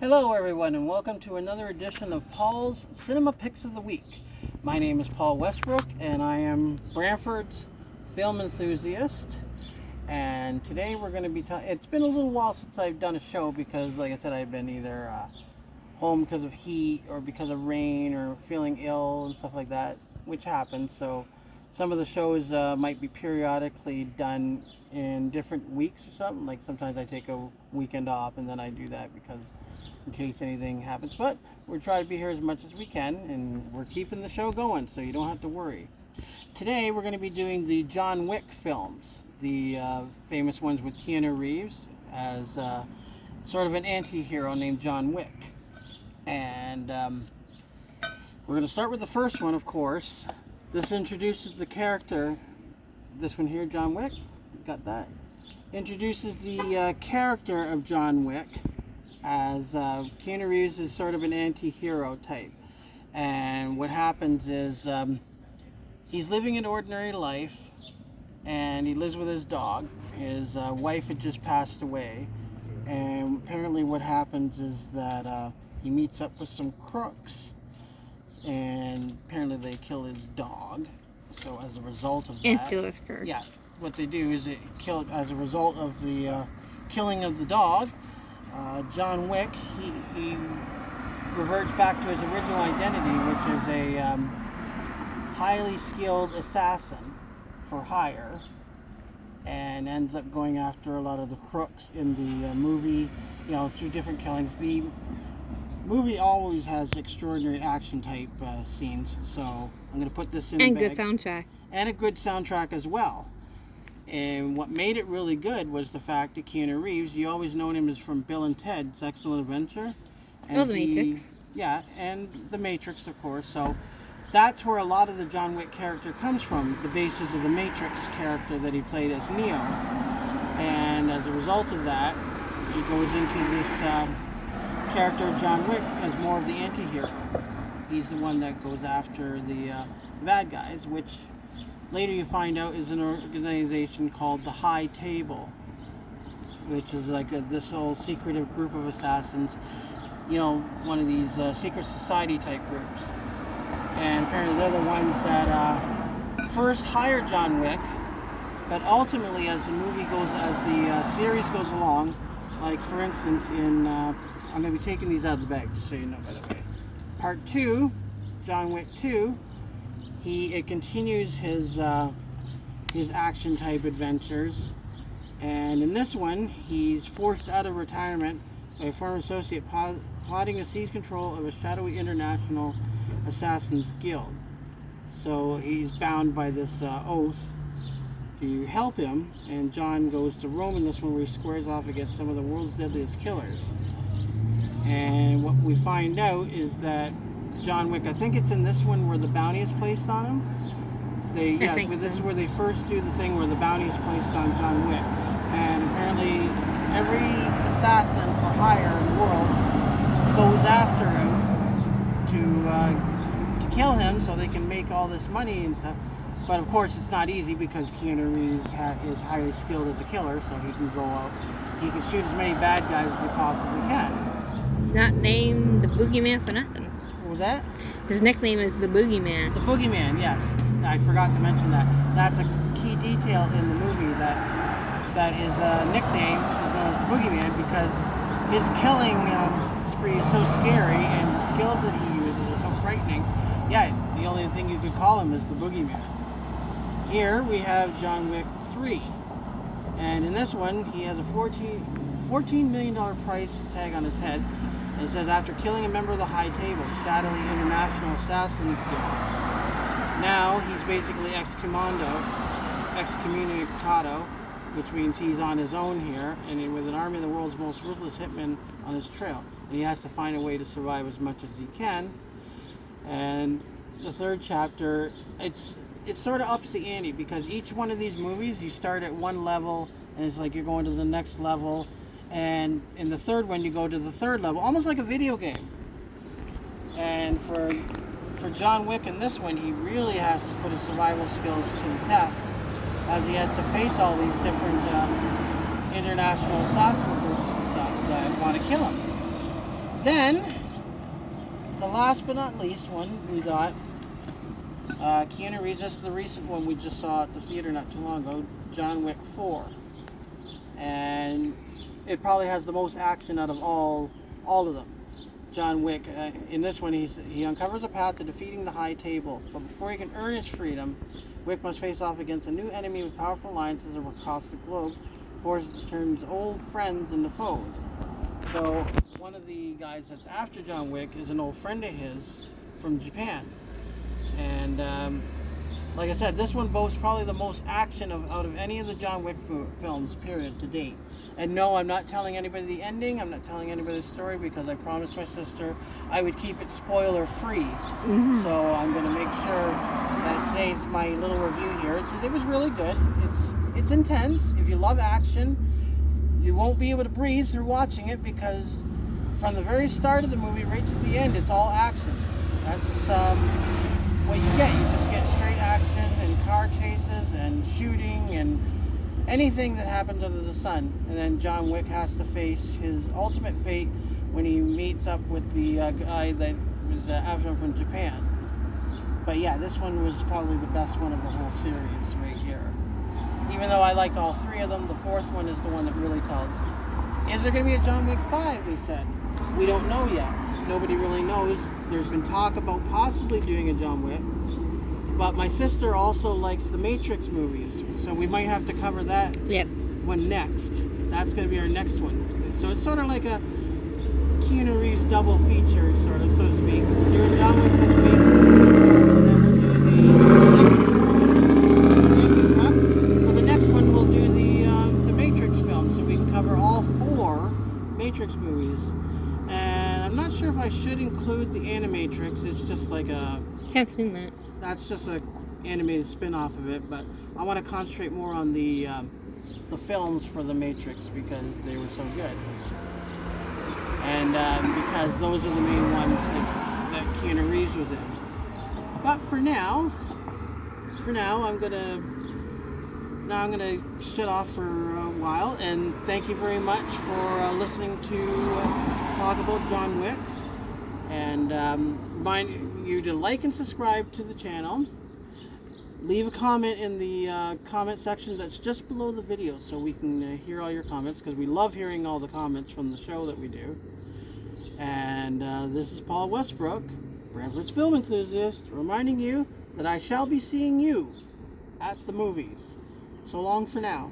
Hello everyone and welcome to another edition of Paul's Cinema Picks of the Week. My name is Paul Westbrook and I am Brantford's film enthusiast, and today we're going to be it's been a little while since I've done a show because, like I said, I've been either home because of heat or because of rain or feeling ill and stuff like that, which happens. So some of the shows might be periodically done in different weeks or something. Like sometimes I take a weekend off and then I do that because in case anything happens. But we're trying to be here as much as we can, and we're keeping the show going, so you don't have to worry. Today we're going to be doing the John Wick films, the famous ones with Keanu Reeves as sort of an anti-hero named John Wick. And we're going to start with the first one, of course. This introduces the character, this one here, John Wick, got that? Introduces the character of John Wick as Keanu Reeves is sort of an anti-hero type. And what happens is he's living an ordinary life, and he lives with his dog. His wife had just passed away, and apparently what happens is that he meets up with some crooks, and apparently they kill his dog. So as a result of that, and steal his purse. Yeah, what they do is it kill as a result of the killing of the dog. John Wick, he reverts back to his original identity, which is a highly skilled assassin for hire, and ends up going after a lot of the crooks in the movie, through different killings. The movie always has extraordinary action type scenes, so I'm going to put this in and the good bag. soundtrack. And a good soundtrack as well. And what made it really good was the fact that Keanu Reeves, you always known him as from Bill and Ted's Excellent Adventure. And The Matrix. Yeah, and The Matrix, of course. So that's where a lot of the John Wick character comes from, the basis of the Matrix character that he played as Neo. And as a result of that, he goes into this character of John Wick as more of the anti-hero. He's the one that goes after the bad guys, which later you find out is an organization called the High Table, which is like this whole secretive group of assassins, one of these secret society type groups. And apparently they're the ones that first hired John Wick, but ultimately as the series goes along, like for instance in, I'm going to be taking these out of the bag just so you know, by the way. Part 2, John Wick 2, it continues his action type adventures, and in this one he's forced out of retirement by a former associate plotting to seize control of a shadowy international assassins guild. So he's bound by this oath to help him, and John goes to Rome in this one where he squares off against some of the world's deadliest killers. And what we find out is that John Wick, I think it's in this one where the bounty is placed on him. This is where they first do the thing where the bounty is placed on John Wick. And apparently every assassin for hire in the world goes after him to kill him so they can make all this money and stuff. But of course it's not easy because Keanu Reeves is highly skilled as a killer, so he can go out, he can shoot as many bad guys as he possibly can. Not named the Boogeyman for nothing. What was that? His nickname is the Boogeyman. The Boogeyman, yes. I forgot to mention that. That's a key detail in the movie, that his nickname is known as the Boogeyman because his killing spree is so scary and the skills that he uses are so frightening. Yeah, the only thing you could call him is the Boogeyman. Here we have John Wick 3. And in this one, he has a $14 million price tag on his head. And it says, after killing a member of the High Table, shadowy international assassins guild. Now he's basically excommunicado, which means he's on his own here, and with an army of the world's most ruthless hitmen on his trail. And he has to find a way to survive as much as he can. And the third chapter, it sort of ups the ante, because each one of these movies, you start at one level, and it's like you're going to the next level. And in the third one, you go to the third level, almost like a video game. And for John Wick in this one, he really has to put his survival skills to the test, as he has to face all these different international assassin groups and stuff that want to kill him. Then, the last but not least one we got, Keanu Reeves. This is the recent one we just saw at the theater not too long ago, John Wick 4. And it probably has the most action out of all of them. John Wick, in this one, he uncovers a path to defeating the High Table. But before he can earn his freedom, Wick must face off against a new enemy with powerful alliances across the globe, forced to turn his old friends into foes. So one of the guys that's after John Wick is an old friend of his from Japan. And like I said, this one boasts probably the most action out of any of the John Wick films, period, to date. And no, I'm not telling anybody the ending. I'm not telling anybody the story because I promised my sister I would keep it spoiler free. Mm-hmm. So I'm going to make sure that it saves my little review here. It says it was really good. It's intense. If you love action, you won't be able to breathe through watching it because from the very start of the movie right to the end, it's all action. That's what you get. You just get straight action and car chases and shooting and anything that happens under the sun. And then John Wick has to face his ultimate fate when he meets up with the guy that was after him from Japan. But yeah, this one was probably the best one of the whole series right here. Even though I liked all three of them, the fourth one is the one that really tells. Is there going to be a John Wick 5, they said? We don't know yet. Nobody really knows. There's been talk about possibly doing a John Wick. But my sister also likes the Matrix movies, so we might have to cover that one next. That's going to be our next one. So it's sort of like a Keanu Reeves double feature, sort of, so to speak. We're doing John Wick this week, and then we'll do for the next one we'll do the Matrix film, so we can cover all 4 Matrix movies. And I'm not sure if I should include the Animatrix. It's just like a... Have seen that. That's just an animated spin-off of it, but I want to concentrate more on the films for the Matrix because they were so good, and because those are the main ones that Keanu Reeves was in. But for now, I'm gonna shut off for a while, and thank you very much for listening to talk about John Wick. And remind you to like and subscribe to the channel. Leave a comment in the comment section that's just below the video so we can hear all your comments, because we love hearing all the comments from the show that we do. And this is Paul Westbrook, Brantford's film enthusiast, reminding you that I shall be seeing you at the movies. So long for now.